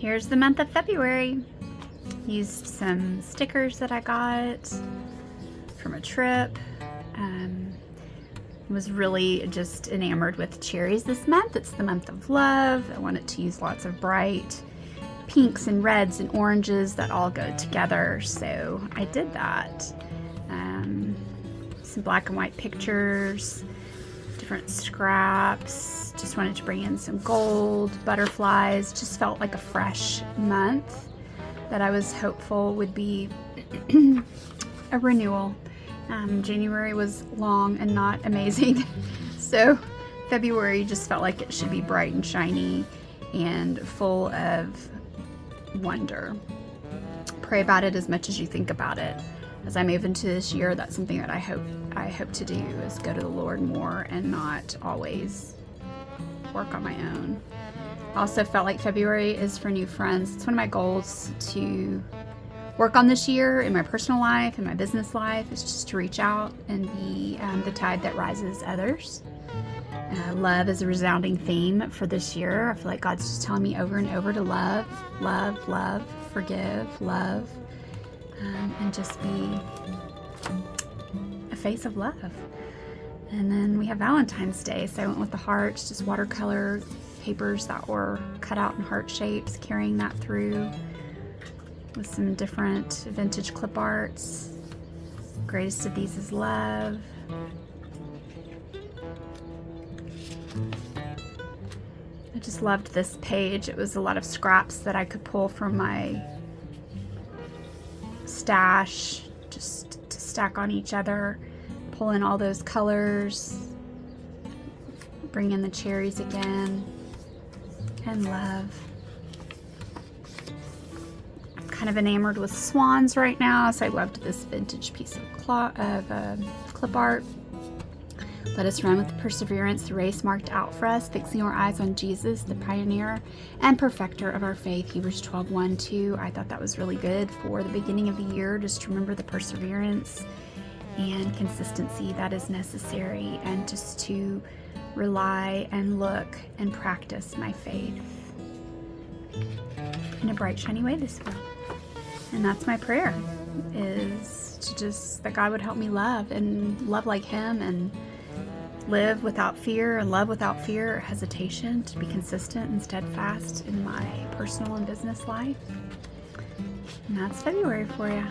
here's the month of February. Used some stickers that I got from a trip. Was really just enamored with cherries this month. It's the month of love. I wanted to use lots of bright pinks and reds and oranges that all go together, so I did that. Some black and white pictures, different scraps. Just wanted to bring in some gold, butterflies. Just felt like a fresh month that I was hopeful would be a renewal. January was long and not amazing, so February just felt like it should be bright and shiny and full of wonder. Pray about it as much as you think about it. As I move into this year, that's something that I hope to do, is go to the Lord more and not always work on my own. I also felt like February is for new friends. It's one of my goals to work on this year in my personal life and my business life, is just to reach out and be the tide that rises others. Love is a resounding theme for this year. I feel like God's just telling me over and over to love, love, love, forgive, love, and just be a face of love. And then we have Valentine's Day, so I went with the hearts, just watercolor papers that were cut out in heart shapes, carrying that through with some different vintage clip arts. Greatest of these is love. I just loved this page. It was a lot of scraps that I could pull from my stash just to stack on each other. Pull in all those colors. Bring in the cherries again. And love. Kind of enamored with swans right now, so I loved this vintage piece of clip art. Let us run with perseverance the race marked out for us, fixing our eyes on Jesus, the pioneer and perfecter of our faith. Hebrews 12:1-2. I thought that was really good for the beginning of the year, just to remember the perseverance and consistency that is necessary, and just to rely and look and practice my faith in a bright, shiny way this year. And that's my prayer, is to just that God would help me love and love like Him, and live without fear and love without fear or hesitation, to be consistent and steadfast in my personal and business life. And that's February for you.